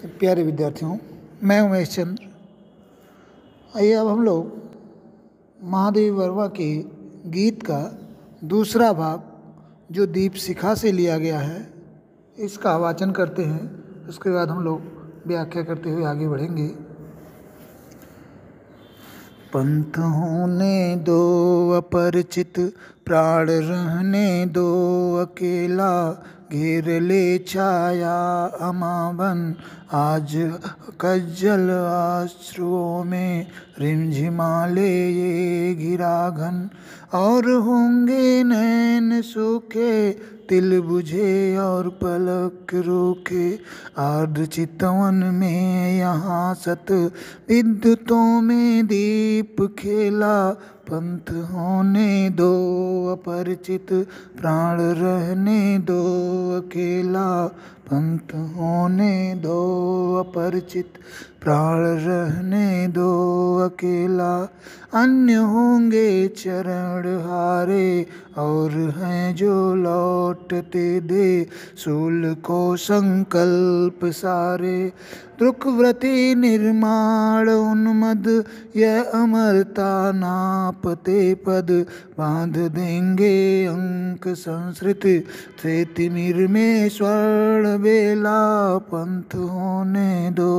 प्यारे विद्यार्थियों, मैं उमेश चंद्र। आइए अब हम लोग महादेव वर्मा के गीत का दूसरा भाग जो दीप शिखा से लिया गया है इसका वाचन करते हैं। उसके बाद हम लोग व्याख्या करते हुए आगे बढ़ेंगे। पंथ होने दो अपरिचित, प्राण रहने दो अकेला, घेर ले छाया अमावन आज कज्जल आश्रुओं में, रिमझिमाले ये घिराघन और होंगे नैन सूखे, तिल बुझे और पलक रोके, आर्द्र चितवन में यहाँ सत विद्युतों में दीप खेला, पंथ होने दो अपरिचित, प्राण रहने दो अकेला, पंथ होने दो अपरिचित, प्राण रहने दो अकेला, अन्य होंगे चरण हारे और हैं जो लौटते दे, शूल को संकल्प सारे, दुख व्रति निर्माण उन्मद, यह अमरता नापते पद, बांध देंगे अंक संस्कृत, थे तिमिर में स्वर्ण बेला, पंथ होने दो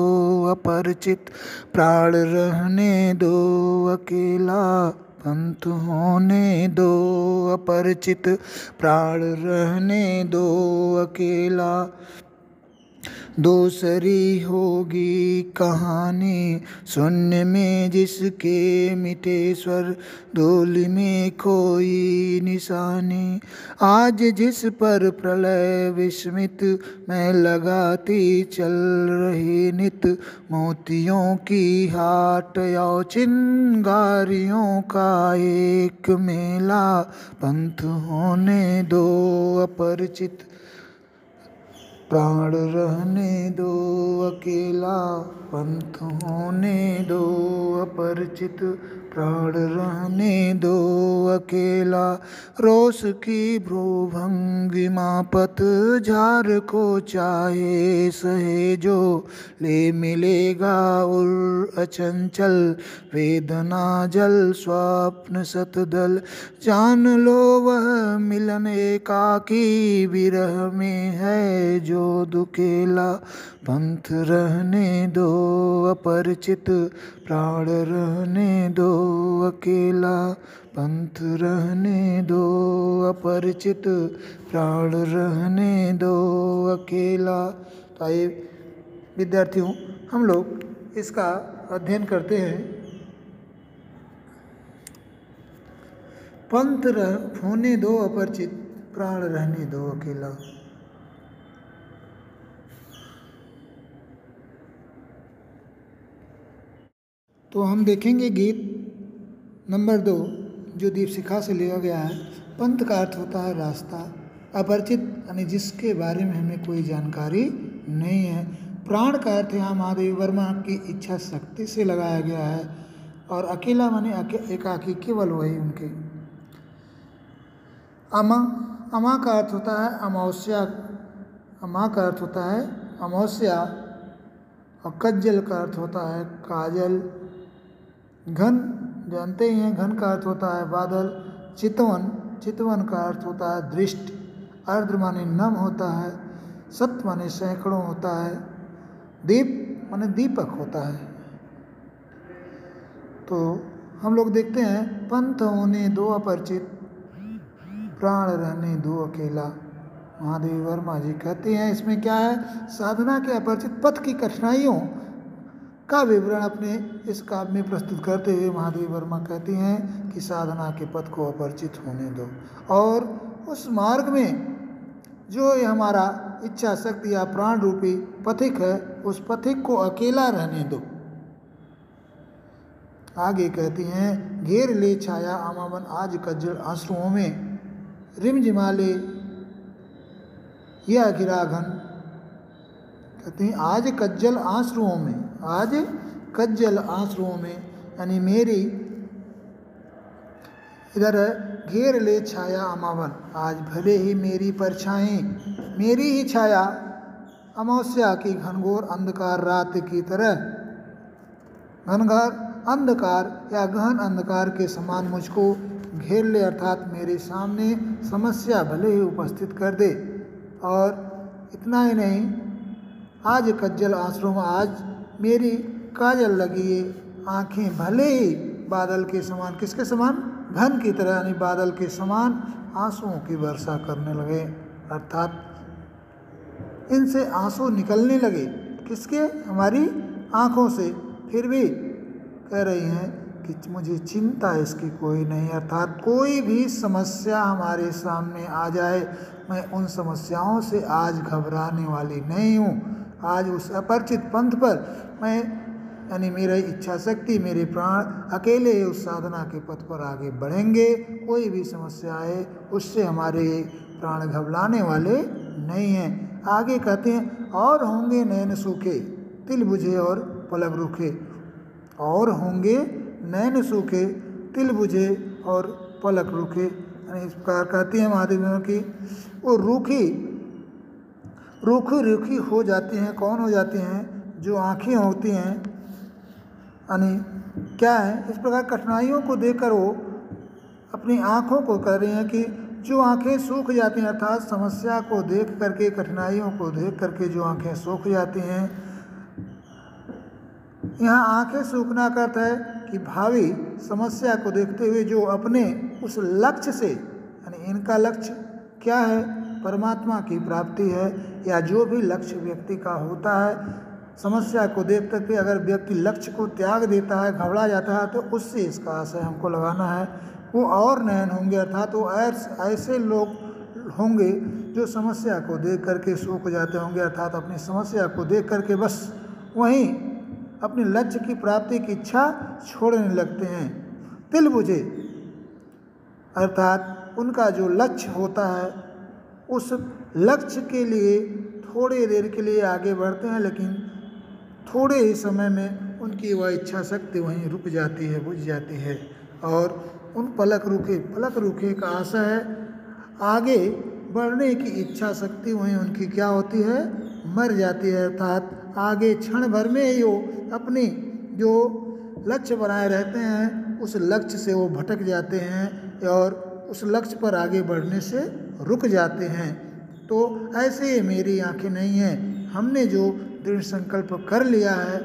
अपरिचित, प्राण रहने दो अकेला, पंथ होने दो अपरिचित, प्राण रहने दो अकेला, दूसरी होगी कहानी शून्य में जिसके मिटे स्वर, धूल में कोई निशानी, आज जिस पर प्रलय विस्मित में लगाती चल रही नित, मोतियों की हाट या चिंगारियों का एक मेला, पंथ होने दो अपरिचित, प्राण रहने दो अकेला, पंथ होने दो अपरिचित, प्राण रहने दो अकेला, रोष की भ्रूभंगिमा पतझार को चाहे सहे जो, ले मिलेगा उर अचंचल वेदना जल स्वप्न सतदल, जान लो वह मिलन एकाकी विरह में है जो दुकेला, पंथ रहने दो अपरिचित, प्राण रहने दो अकेला, पंथ रहने दो अपरिचित, प्राण रहने दो अकेला। तो आइए विद्यार्थियों, हम लोग इसका अध्ययन करते हैं। पंथ होने दो अपरिचित, प्राण रहने दो अकेला। तो हम देखेंगे गीत नंबर 2 जो दीप शिखा से लिया गया है। पंथ का अर्थ होता है रास्ता, अपरिचित यानी जिसके बारे में हमें कोई जानकारी नहीं है, प्राण का अर्थ यहाँ महादेव वर्मा की इच्छा शक्ति से लगाया गया है, और अकेला माने एकाकी, केवल वही उनके। अमा का अर्थ होता है अमावस्या, अमा का अर्थ होता है अमावस्या, और कज्जल का अर्थ होता है काजल, घन जानते ही हैं, घन का अर्थ होता है बादल, चितवन, चितवन का अर्थ होता है दृष्टि, अर्द्र माने नम होता है, सत माने सैकड़ों होता है, दीप माने दीपक होता है। तो हम लोग देखते हैं, पंथ होने दो अपरिचित, प्राण रहने दो अकेला। महादेव वर्मा जी कहते हैं इसमें क्या है, साधना के अपरिचित पथ की कठिनाइयों का विवरण अपने इस काव्य में प्रस्तुत करते हुए महादेव वर्मा कहते हैं कि साधना के पथ को अपरिचित होने दो, और उस मार्ग में जो ये हमारा इच्छा शक्ति या प्राण रूपी पथिक है, उस पथिक को अकेला रहने दो। आगे कहती हैं, घेर ले छाया अमावन आज कज्जल आंसुओं में, रिमझिमाले यह घिराघन, कहते हैं आज कज्जल आंसुओं में, आज कज्जल आंसुओं में यानी मेरी, इधर घेर ले छाया अमावन, आज भले ही मेरी परछाई, मेरी ही छाया अमावस्या की घनघोर अंधकार रात की तरह, घनघोर अंधकार या गहन अंधकार के समान मुझको घेर ले, अर्थात मेरे सामने समस्या भले ही उपस्थित कर दे। और इतना ही नहीं, आज कज्जल आंसुओं में आज मेरी काजल लगी ये आँखें भले ही बादल के समान, किसके समान? घन की तरह, यानी बादल के समान आंसुओं की वर्षा करने लगे, अर्थात इनसे आंसू निकलने लगे। किसके? हमारी आँखों से। फिर भी कह रही हैं कि मुझे चिंता इसकी कोई नहीं, अर्थात कोई भी समस्या हमारे सामने आ जाए, मैं उन समस्याओं से आज घबराने वाली नहीं हूँ। आज उस अपरिचित पंथ पर मैं, यानी मेरी इच्छा शक्ति, मेरे प्राण अकेले उस साधना के पथ पर आगे बढ़ेंगे। कोई भी समस्या आए उससे हमारे प्राण घबराने वाले नहीं हैं। आगे कहते हैं, और होंगे नैन सूखे तिल बुझे और पलक रूखे। और होंगे नैन सूखे तिल बुझे और पलक रूखे, यानी इस प्रकार कहती हैं महादेवियों की वो रूखी हो जाती हैं। कौन हो जाती हैं? जो आँखें होती हैं, यानी क्या है, इस प्रकार कठिनाइयों को देखकर वो अपनी आँखों को कह रही हैं कि जो आँखें सूख जाती हैं, अर्थात समस्या को देख करके, कठिनाइयों को देख करके जो आँखें सूख जाती हैं। यहाँ आँखें सूखना का अर्थ है कि भावी समस्या को देखते हुए जो अपने उस लक्ष्य से, यानी इनका लक्ष्य क्या है? परमात्मा की प्राप्ति है, या जो भी लक्ष्य व्यक्ति का होता है, समस्या को देख करके अगर व्यक्ति लक्ष्य को त्याग देता है, घबरा जाता है, तो उससे इसका आशय हमको लगाना है। वो और नयन होंगे, अर्थात वो ऐसे लोग होंगे जो समस्या को देख करके सूख जाते होंगे, अर्थात अपनी समस्या को देख करके बस वहीं अपने लक्ष्य की प्राप्ति की इच्छा छोड़ने लगते हैं। तिल बुझे, अर्थात उनका जो लक्ष्य होता है, उस लक्ष्य के लिए थोड़ी देर के लिए आगे बढ़ते हैं, लेकिन थोड़े ही समय में उनकी वह इच्छा शक्ति वहीं रुक जाती है, बुझ जाती है। और उन पलक रूखे का आशा है आगे बढ़ने की इच्छा शक्ति वहीं उनकी क्या होती है? मर जाती है, अर्थात आगे क्षण भर में ही वो अपनी जो लक्ष्य बनाए रहते हैं, उस लक्ष्य से वो भटक जाते हैं और उस लक्ष्य पर आगे बढ़ने से रुक जाते हैं। तो ऐसे मेरी आंखें नहीं हैं, हमने जो दृढ़ संकल्प कर लिया है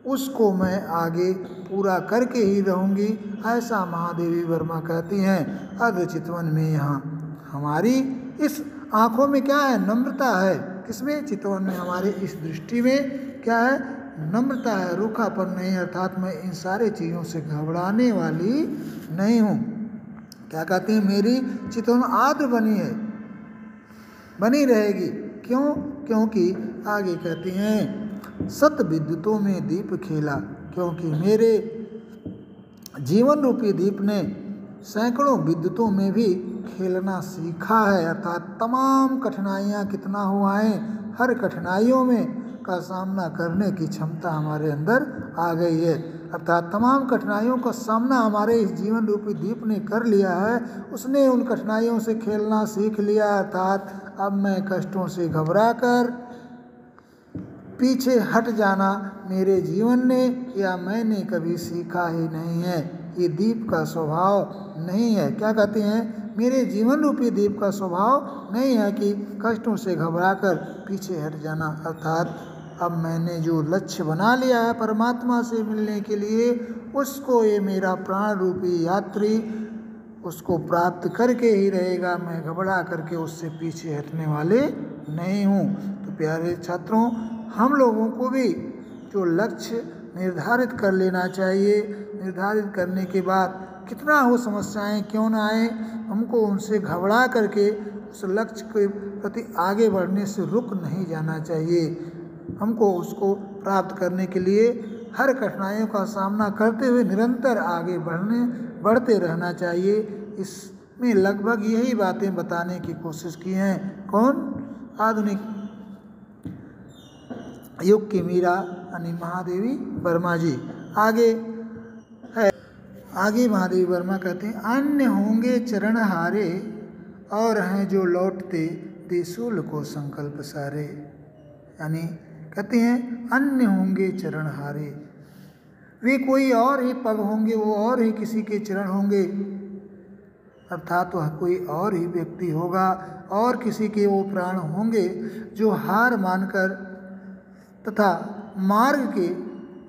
उसको मैं आगे पूरा करके ही रहूँगी, ऐसा महादेवी वर्मा कहती हैं। अर्ध चितवन में यहाँ हमारी इस आँखों में क्या है? नम्रता है। किसमें? चितवन में। हमारे इस दृष्टि में क्या है? नम्रता है, रूखापन नहीं, अर्थात मैं इन सारे चीज़ों से घबराने वाली नहीं हूँ। क्या कहते हैं? मेरी चितवन आर्द्र बनी रहेगी। क्यों? क्योंकि आगे कहती हैं, सत विद्युतों में दीप खेला, क्योंकि मेरे जीवन रूपी दीप ने सैकड़ों विद्युतों में भी खेलना सीखा है, अर्थात तमाम कठिनाइयाँ कितना हुआ है, हर कठिनाइयों में का सामना करने की क्षमता हमारे अंदर आ गई है, अर्थात तमाम कठिनाइयों का सामना हमारे इस जीवन रूपी दीप ने कर लिया है। उसने उन कठिनाइयों से खेलना सीख लिया, अर्थात अब मैं कष्टों से घबराकर पीछे हट जाना मेरे जीवन ने या मैंने कभी सीखा ही नहीं है। ये दीप का स्वभाव नहीं है। क्या कहते हैं? मेरे जीवन रूपी दीप का स्वभाव नहीं है कि कष्टों से घबराकर पीछे हट जाना, अर्थात अब मैंने जो लक्ष्य बना लिया है परमात्मा से मिलने के लिए, उसको ये मेरा प्राण रूपी यात्री उसको प्राप्त करके ही रहेगा। मैं घबरा करके उससे पीछे हटने वाले नहीं हूँ। तो प्यारे छात्रों, हम लोगों को भी जो लक्ष्य निर्धारित कर लेना चाहिए, निर्धारित करने के बाद कितना हो समस्याएं क्यों ना आए, हमको उनसे घबरा करके उस लक्ष्य के प्रति आगे बढ़ने से रुक नहीं जाना चाहिए। हमको उसको प्राप्त करने के लिए हर कठिनाइयों का सामना करते हुए निरंतर आगे बढ़ते रहना चाहिए। इसमें लगभग यही बातें बताने की कोशिश की हैं। कौन? आधुनिक युग की मीरा यानी महादेवी वर्मा जी। आगे महादेवी वर्मा कहते हैं, अन्य होंगे चरण हारे और हैं जो लौटते त्रिशूल को संकल्प सारे। यानी कहते हैं अन्य होंगे चरण हारे, वे कोई और ही पग होंगे, वो और ही किसी के चरण होंगे, अर्थात वह कोई और ही व्यक्ति होगा और किसी के वो प्राण होंगे जो हार मानकर तथा मार्ग के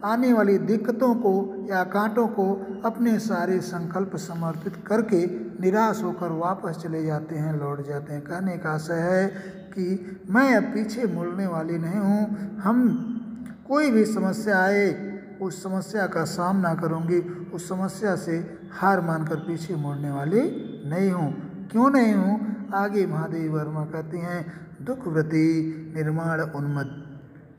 आने वाली दिक्कतों को या कांटों को अपने सारे संकल्प समर्पित करके निराश होकर वापस चले जाते हैं, लौट जाते हैं। कहने का आशय है कि मैं अब पीछे मुड़ने वाली नहीं हूँ। हम कोई भी समस्या आए उस समस्या का सामना करूँगी, उस समस्या से हार मानकर पीछे मुड़ने वाली नहीं हूँ। क्यों नहीं हूँ? आगे महादेवी वर्मा कहती हैं दुख वृत्ति निर्माण उन्मत्त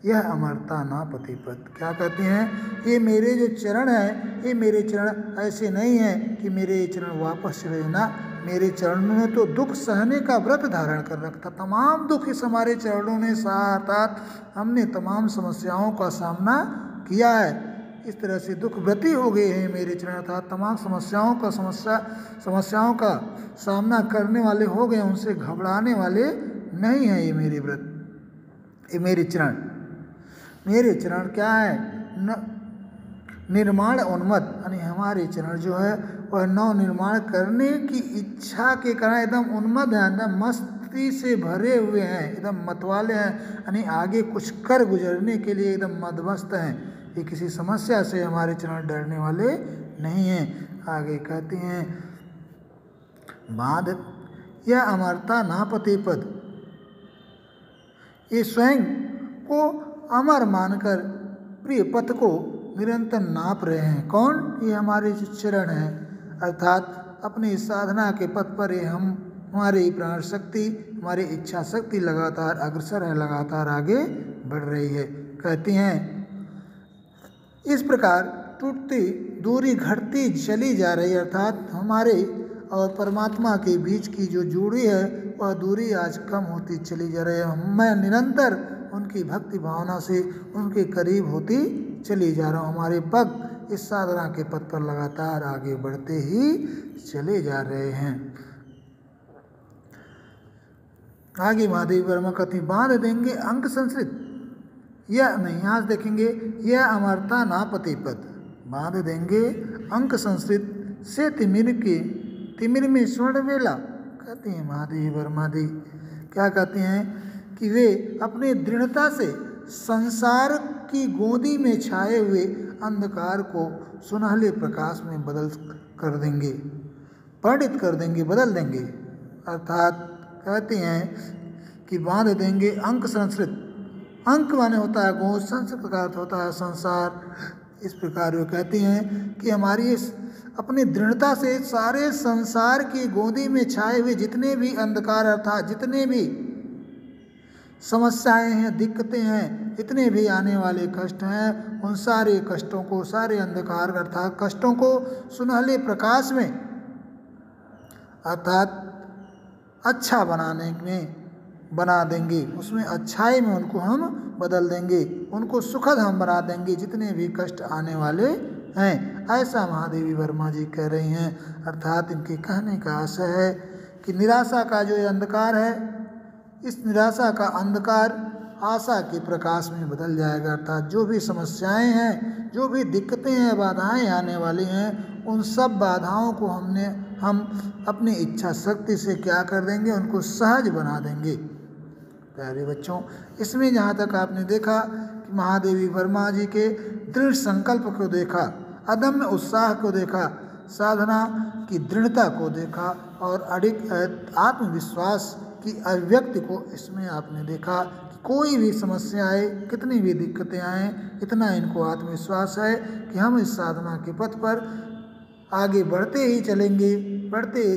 यह अमरता ना पति पद। क्या कहते हैं? ये मेरे जो चरण हैं, ये मेरे चरण ऐसे नहीं हैं कि मेरे ये चरण वापस चले ना। मेरे चरणों ने तो दुख सहने का व्रत धारण कर रखा। तमाम दुख इस हमारे चरणों ने सहा, अर्थात हमने तमाम समस्याओं का सामना किया है। इस तरह से दुख व्रती हो गए हैं मेरे चरण, अर्थात तमाम समस्याओं का सामना करने वाले हो गए, उनसे घबराने वाले नहीं हैं। ये मेरे व्रत, ये मेरे चरण क्या है? निर्माण उन्मत्त, यानी हमारे चरण जो है वह नव निर्माण करने की इच्छा के कारण एकदम उन्मत्त है, एकदम मस्ती से भरे हुए हैं, एकदम मतवाले हैं, यानी आगे कुछ कर गुजरने के लिए एकदम मदमस्त हैं। ये किसी समस्या से हमारे चरण डरने वाले नहीं हैं। आगे कहते हैं बाध यह अमरता नापते पद, ये स्वयं को अमर मानकर प्रिय पथ को निरंतर नाप रहे हैं। कौन? ये हमारे जो चरण हैं, अर्थात अपनी साधना के पथ पर ये हमारी प्राण शक्ति, हमारी इच्छा शक्ति लगातार अग्रसर है, लगातार आगे बढ़ रही है। कहती हैं इस प्रकार टूटती दूरी घटती चली जा रही है, अर्थात हमारे और परमात्मा के बीच की जो दूरी है वह दूरी आज कम होती चली जा रही है। मैं निरंतर उनकी भक्ति भावना से उनके करीब होती चली जा रहा हूँ। हमारे पग इस साधना के पथ पर लगातार आगे बढ़ते ही चले जा रहे हैं। आगे महादेवी वर्मा कहती बांध देंगे अंक संस्कृत, यह नहीं, यहाँ से देखेंगे यह अमरता ना पति पद, बांध देंगे अंक संस्कृत से तिमिर में स्वर्ण वेला। कहती हैं महादेवी वर्मा दी, क्या कहती हैं कि वे अपनी दृढ़ता से संसार की गोदी में छाए हुए अंधकार को सुनहले प्रकाश में बदल कर देंगे, पंडित कर देंगे, बदल देंगे। अर्थात कहते हैं कि बांध देंगे अंक संस्कृत, अंक माने होता है गोद, संस्कृत का अर्थ होता है संसार। इस प्रकार वे कहती हैं कि हमारी इस अपनी दृढ़ता से सारे संसार की गोदी में छाए हुए जितने भी अंधकार, अर्थात जितने भी समस्याएं हैं, दिक्कतें हैं, जितने भी आने वाले कष्ट हैं, उन सारे कष्टों को, सारे अंधकार अर्थात कष्टों को सुनहले प्रकाश में, अर्थात अच्छा बनाने में बना देंगे, उसमें अच्छाई में उनको हम बदल देंगे, उनको सुखद हम बना देंगे जितने भी कष्ट आने वाले हैं। ऐसा महादेवी वर्मा जी कह रही हैं। अर्थात इनके कहने का आशय है कि निराशा का जो अंधकार है, इस निराशा का अंधकार आशा के प्रकाश में बदल जाएगा। अर्थात जो भी समस्याएं हैं, जो भी दिक्कतें हैं, बाधाएं आने वाली हैं, उन सब बाधाओं को हम अपनी इच्छा शक्ति से क्या कर देंगे, उनको सहज बना देंगे। प्यारे बच्चों, इसमें जहाँ तक आपने देखा कि महादेवी वर्मा जी के दृढ़ संकल्प को देखा, अदम्य उत्साह को देखा, साधना की दृढ़ता को देखा और अडिग आत्मविश्वास की अभिव्यक्ति को इसमें आपने देखा कि कोई भी समस्या आए, कितनी भी दिक्कतें आए, इतना इनको आत्मविश्वास है कि हम इस साधना के पथ पर आगे बढ़ते ही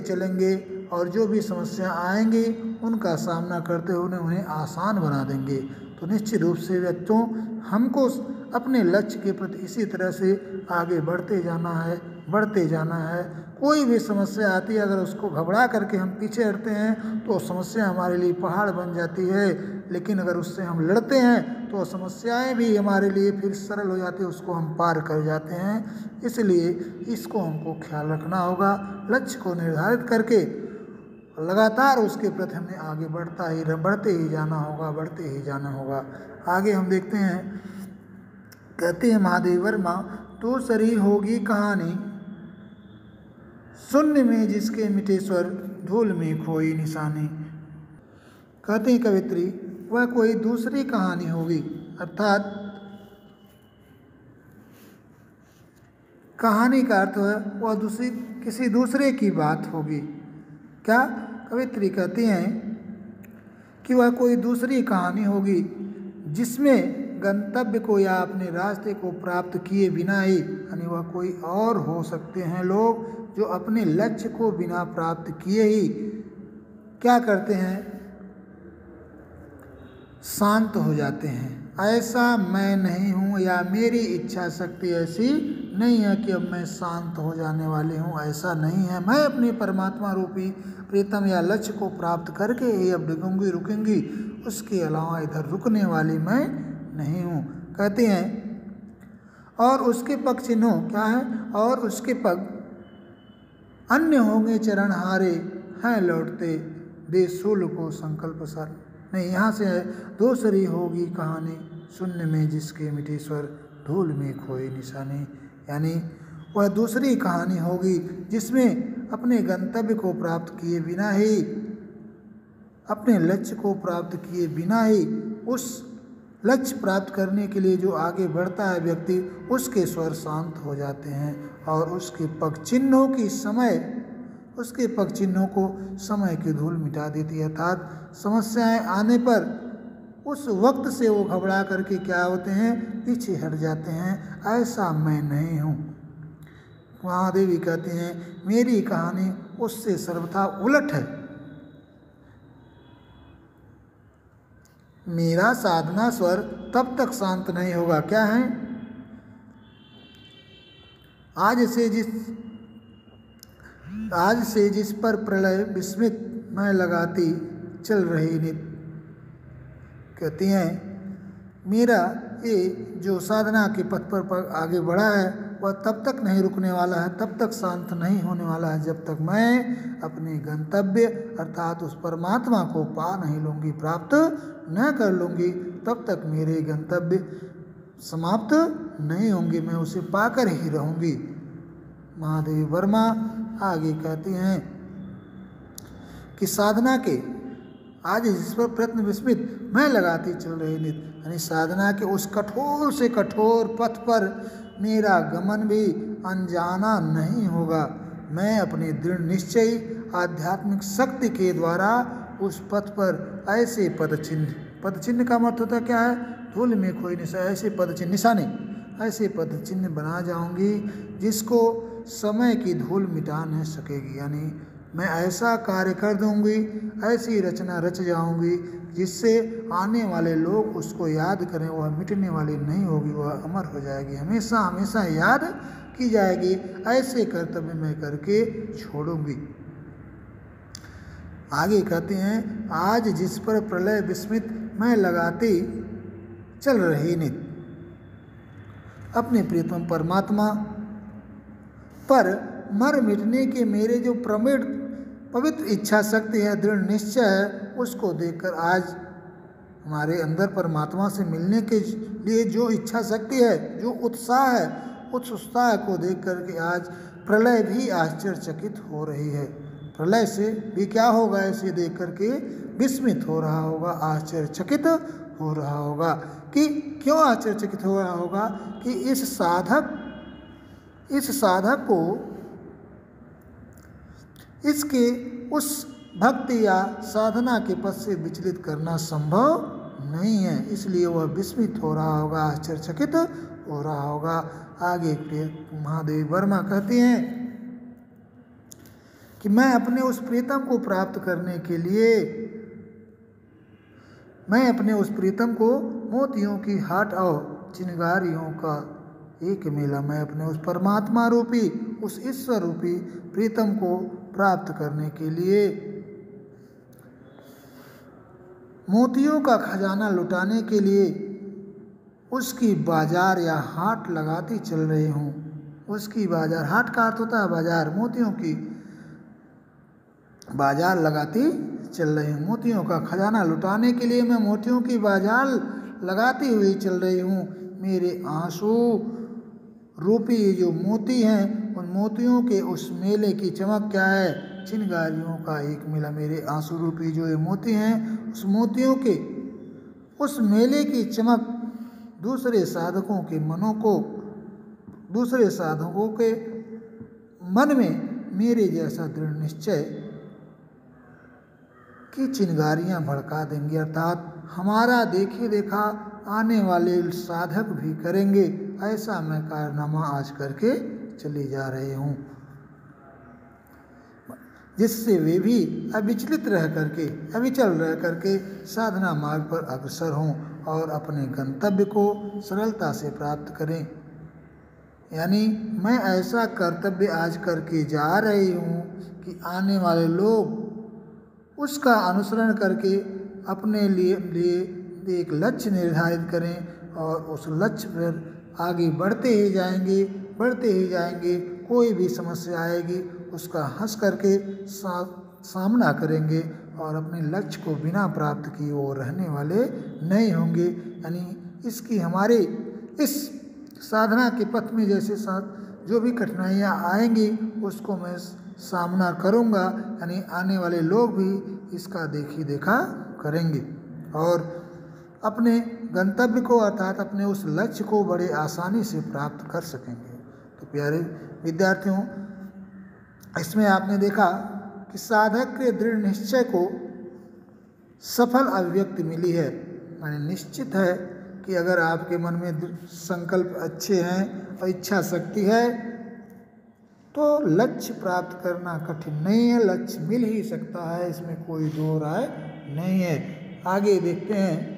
चलेंगे और जो भी समस्या आएंगी उनका सामना करते हुए उन्हें आसान बना देंगे। तो निश्चित रूप से व्यक्तियों हमको अपने लक्ष्य के प्रति इसी तरह से आगे बढ़ते जाना है। कोई भी समस्या आती है, अगर उसको घबरा करके हम पीछे हटते हैं तो समस्या हमारे लिए पहाड़ बन जाती है, लेकिन अगर उससे हम लड़ते हैं तो समस्याएं भी हमारे लिए फिर सरल हो जाती है, उसको हम पार कर जाते हैं। इसलिए इसको हमको ख्याल रखना होगा, लक्ष्य को निर्धारित करके लगातार उसके प्रति हमें आगे बढ़ते ही जाना होगा, बढ़ते ही जाना होगा। आगे हम देखते हैं, कहते हैं महादेव वर्मा, दूसरी होगी कहानी शून्य में जिसके मिटे स्वर, धूल में खोई निशानी। कहते हैं कवित्री, वह कोई दूसरी कहानी होगी, अर्थात कहानी का अर्थ है वह किसी दूसरे की बात होगी। क्या? कवित्री कहती हैं कि वह कोई दूसरी कहानी होगी जिसमें गंतव्य को या अपने रास्ते को प्राप्त किए बिना ही, यानी वह कोई और हो सकते हैं लोग जो अपने लक्ष्य को बिना प्राप्त किए ही क्या करते हैं, शांत हो जाते हैं। ऐसा मैं नहीं हूँ, या मेरी इच्छा शक्ति ऐसी नहीं है कि अब मैं शांत हो जाने वाली हूँ, ऐसा नहीं है। मैं अपने परमात्मा रूपी प्रीतम या लक्ष्य को प्राप्त करके ही अब डिगूंगी रुकूंगी, उसके अलावा इधर रुकने वाली मैं नहीं हूँ। कहते हैं, और उसके पग चिन्हों क्या है, और उसके पग अन्य होंगे चरण हारे, हैं लौटते दे शूल को संकल्प सार। नहीं, यहाँ से है, दूसरी होगी कहानी शून्य में जिसके मिटे स्वर, धूल में खोई निशानी। यानी वह दूसरी कहानी होगी जिसमें अपने गंतव्य को प्राप्त किए बिना ही, अपने लक्ष्य को प्राप्त किए बिना ही, उस लक्ष्य प्राप्त करने के लिए जो आगे बढ़ता है व्यक्ति, उसके स्वर शांत हो जाते हैं और उसके पग चिन्हों को समय की धूल मिटा देती है। अर्थात समस्याएं आने पर उस वक्त से वो घबरा करके क्या होते हैं, पीछे हट जाते हैं। ऐसा मैं नहीं हूँ। महादेवी कहते हैं, मेरी कहानी उससे सर्वथा उलट है। मेरा साधना स्वर तब तक शांत नहीं होगा। क्या है? आज से जिस पर प्रलय विस्मित मैं लगाती चल रही नित। कहती हैं, मेरा ये जो साधना के पथ पर आगे बढ़ा है वह तब तक नहीं रुकने वाला है, तब तक शांत नहीं होने वाला है, जब तक मैं अपने गंतव्य अर्थात उस परमात्मा को पा नहीं लूँगी, प्राप्त न कर लूँगी, तब तक मेरे गंतव्य समाप्त नहीं होंगे, मैं उसे पाकर ही रहूँगी। महादेव वर्मा आगे कहती हैं कि साधना के आज जिस पर प्रयत्न विस्मित मैं लगाती चल रही नित, यानी साधना के उस कठोर से कठोर पथ पर मेरा गमन भी अनजाना नहीं होगा। मैं अपने दृढ़ निश्चय आध्यात्मिक शक्ति के द्वारा उस पथ पर ऐसे पद चिन्ह का मतलब होता क्या है, धूल में खोई निशानी, ऐसे पद चिन्ह निशानी, ऐसे पद चिन्ह बना जाऊंगी जिसको समय की धूल मिटा नहीं सकेगी। यानी मैं ऐसा कार्य कर दूंगी, ऐसी रचना रच जाऊंगी जिससे आने वाले लोग उसको याद करें, वह मिटने वाली नहीं होगी, वह अमर हो जाएगी, हमेशा हमेशा याद की जाएगी। ऐसे कर्तव्य मैं करके छोड़ूंगी। आगे कहते हैं, आज जिस पर प्रलय विस्मित मैं लगाती चल रही नित, अपने प्रीतम परमात्मा पर मर मिटने के मेरे जो पवित्र इच्छा शक्ति है, दृढ़ निश्चय है, उसको देखकर आज हमारे अंदर परमात्मा से मिलने के लिए जो इच्छा शक्ति है, जो उत्साह है, उस उत्साह को देख करके आज प्रलय भी आश्चर्यचकित हो रही है। प्रलय से भी क्या होगा, ऐसे देख करके विस्मित हो रहा होगा, आश्चर्यचकित हो रहा होगा। कि क्यों आश्चर्यचकित हो रहा होगा? कि इस साधक को इसके उस भक्ति या साधना के पथ से विचलित करना संभव नहीं है, इसलिए वह विस्मित हो रहा होगा, आश्चर्यचकित हो रहा होगा। आगे महादेव वर्मा कहते हैं कि मैं अपने उस प्रीतम को प्राप्त करने के लिए, मैं अपने उस प्रीतम को मोतियों की हाट और चिनगारियों का एक मेला, मैं अपने उस परमात्मा रूपी, उस ईश्वर रूपी प्रीतम को प्राप्त करने के लिए मोतियों का खजाना लुटाने के लिए उसकी बाजार या हाट लगाती चल रही हूँ। उसकी बाजार, हाट का अर्थ होता है बाजार, मोतियों की बाजार लगाती चल रही हूँ। मोतियों का खजाना लुटाने के लिए मैं मोतियों की बाजार लगाती हुई चल रही हूँ। मेरे आंसू रूपी जो मोती हैं, उन मोतियों के उस मेले की चमक क्या है? चिनगारियों का एक मेला। मेरे आंसू रूपी जो ये मोती हैं, उस मोतियों के उस मेले की चमक दूसरे साधकों के मन में मेरे जैसा दृढ़ निश्चय की चिनगारियां भड़का देंगे। अर्थात हमारा देखे देखा आने वाले साधक भी करेंगे। ऐसा मैं कारनामा आज करके चली जा रही हूँ, जिससे वे भी अविचल रह करके साधना मार्ग पर अग्रसर हों और अपने गंतव्य को सरलता से प्राप्त करें। यानी मैं ऐसा कर्तव्य आज करके जा रही हूँ कि आने वाले लोग उसका अनुसरण करके अपने लिए एक लक्ष्य निर्धारित करें और उस लक्ष्य पर आगे बढ़ते ही जाएंगे। कोई भी समस्या आएगी उसका हंस करके सामना करेंगे और अपने लक्ष्य को बिना प्राप्त किए वो रहने वाले नहीं होंगे। यानी इसकी हमारे इस साधना के पथ में जैसे जो भी कठिनाइयाँ आएंगी उसको मैं सामना करूँगा। यानी आने वाले लोग भी इसका देखा करेंगे और अपने गंतव्य को अर्थात अपने उस लक्ष्य को बड़े आसानी से प्राप्त कर सकेंगे। तो प्यारे विद्यार्थियों, इसमें आपने देखा कि साधक के दृढ़ निश्चय को सफल अभिव्यक्ति मिली है। यानी निश्चित है कि अगर आपके मन में संकल्प अच्छे हैं और इच्छा शक्ति है तो लक्ष्य प्राप्त करना कठिन नहीं है, लक्ष्य मिल ही सकता है, इसमें कोई दो राय नहीं है। आगे देखते हैं,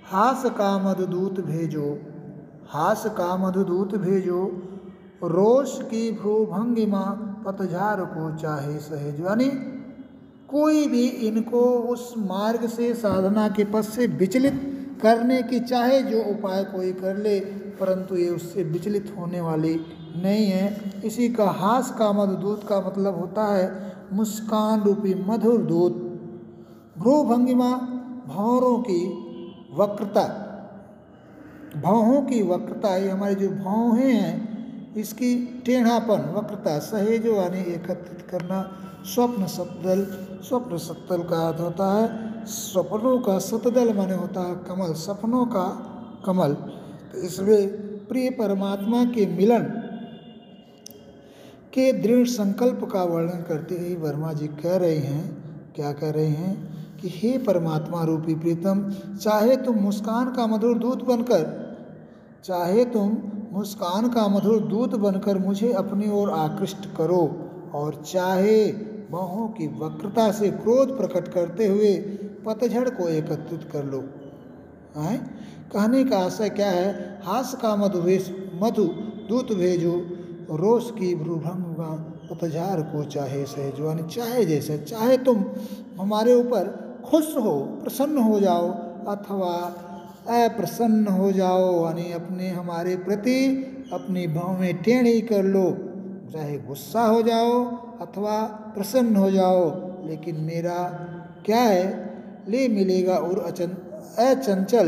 हास का मधुदूत भेजो रोष की भ्रूभंगिमा पतझार को चाहे सहेजो। यानी कोई भी इनको उस मार्ग से साधना के पथ से विचलित करने की चाहे जो उपाय कोई कर ले, परंतु ये उससे विचलित होने वाली नहीं है। इसी का हास का मधुदूत का मतलब होता है मुस्कान रूपी मधुर दूत। भ्रूभंगिमा भौरों की वक्रता, ये हमारे जो भौहें हैं इसकी टेढ़ापन, वक्रता, सहेजो यानी एकत्रित करना। स्वप्न सत्तल का अर्थ होता है स्वप्नों का सतदल माने होता है कमल, सपनों का कमल। तो इसमें प्रिय परमात्मा के मिलन के दृढ़ संकल्प का वर्णन करते हुए वर्मा जी कह रहे हैं कि हे परमात्मा रूपी प्रीतम, चाहे तुम मुस्कान का मधुर दूत बनकर मुझे अपनी ओर आकृष्ट करो और चाहे बाहों की वक्रता से क्रोध प्रकट करते हुए पतझड़ को एकत्रित कर लो। कहने का आशय क्या है? हास का मधु दूत भेजो रोष की भ्रूभंगिमा पतझड़ को चाहे सहेजो। यानी चाहे जैसे चाहे तुम हमारे ऊपर खुश हो, प्रसन्न हो जाओ अथवा अप्रसन्न हो जाओ, यानी अपने हमारे प्रति अपनी भौहें टेढ़ी कर लो, चाहे गुस्सा हो जाओ अथवा प्रसन्न हो जाओ, लेकिन मेरा क्या है ले मिलेगा और अचंचल,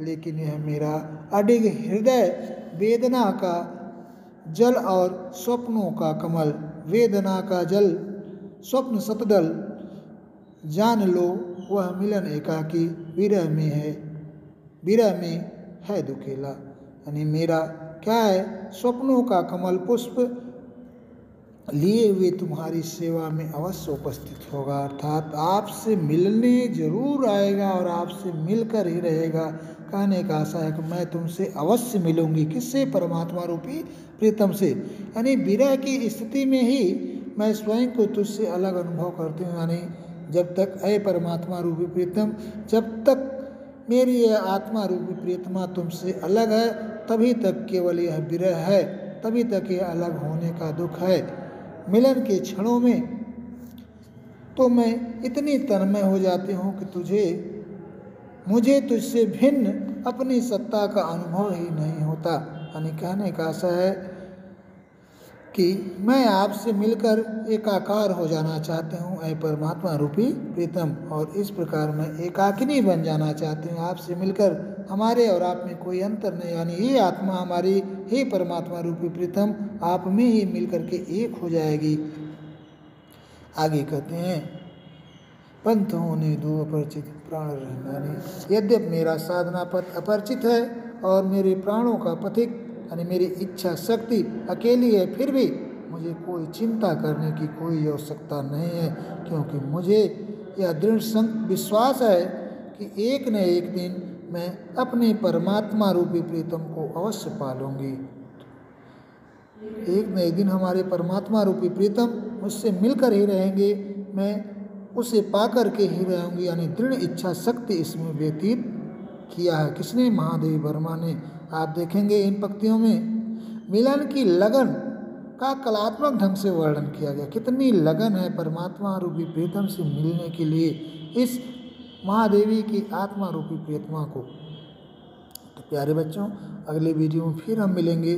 लेकिन यह मेरा अडिग हृदय वेदना का जल और स्वप्नों का कमल, वेदना का जल स्वप्न सतदल, जान लो वह मिलन एकाकी विरह में है दुखेला। यानी मेरा क्या है स्वप्नों का कमल पुष्प लिए हुए तुम्हारी सेवा में अवश्य उपस्थित होगा। अर्थात आपसे मिलने जरूर आएगा और आपसे मिलकर ही रहेगा। कहने का आशा है कि मैं तुमसे अवश्य मिलूंगी। किससे? परमात्मा रूपी प्रीतम से। यानी विरह की स्थिति में ही मैं स्वयं को तुझसे अलग अनुभव करती हूँ। यानी जब तक अय परमात्मा रूपी प्रीतम, जब तक मेरी यह आत्मा रूपी प्रीतमा तुमसे अलग है, तभी तक केवल यह विरह है, तभी तक यह अलग होने का दुख है। मिलन के क्षणों में तो मैं इतनी तन्मय हो जाती हूँ कि मुझे तुझसे भिन्न अपनी सत्ता का अनुभव ही नहीं होता। यानी कहने का आशा है कि मैं आपसे मिलकर एकाकार हो जाना चाहती हूँ ऐ परमात्मा रूपी प्रीतम, और इस प्रकार मैं एकाकिनी बन जाना चाहती हूँ आपसे मिलकर। हमारे और आप में कोई अंतर नहीं, यानी ये आत्मा हमारी हे परमात्मा रूपी प्रीतम आप में ही मिलकर के एक हो जाएगी। आगे कहते हैं पंथ होने दो अपरिचित प्राण रहने। यद्यप मेरा साधना पथ अपरिचित है और मेरे प्राणों का पथिक यानी मेरी इच्छा शक्ति अकेली है, फिर भी मुझे कोई चिंता करने की कोई आवश्यकता नहीं है, क्योंकि मुझे यह दृढ़ विश्वास है कि एक न एक दिन मैं अपने परमात्मा रूपी प्रीतम को अवश्य पालूंगी। एक न एक दिन हमारे परमात्मा रूपी प्रीतम मुझसे मिलकर ही रहेंगे, मैं उसे पाकर के ही रहूंगी, यानी दृढ़ इच्छा शक्ति इसमें व्यतीत किया है। किसने? महादेवी वर्मा ने। आप देखेंगे इन पंक्तियों में मिलन की लगन का कलात्मक ढंग से वर्णन किया गया। कितनी लगन है परमात्मा रूपी प्रीतम से मिलने के लिए इस महादेवी की आत्मा रूपी प्रीतमा को। तो प्यारे बच्चों, अगले वीडियो में फिर हम मिलेंगे।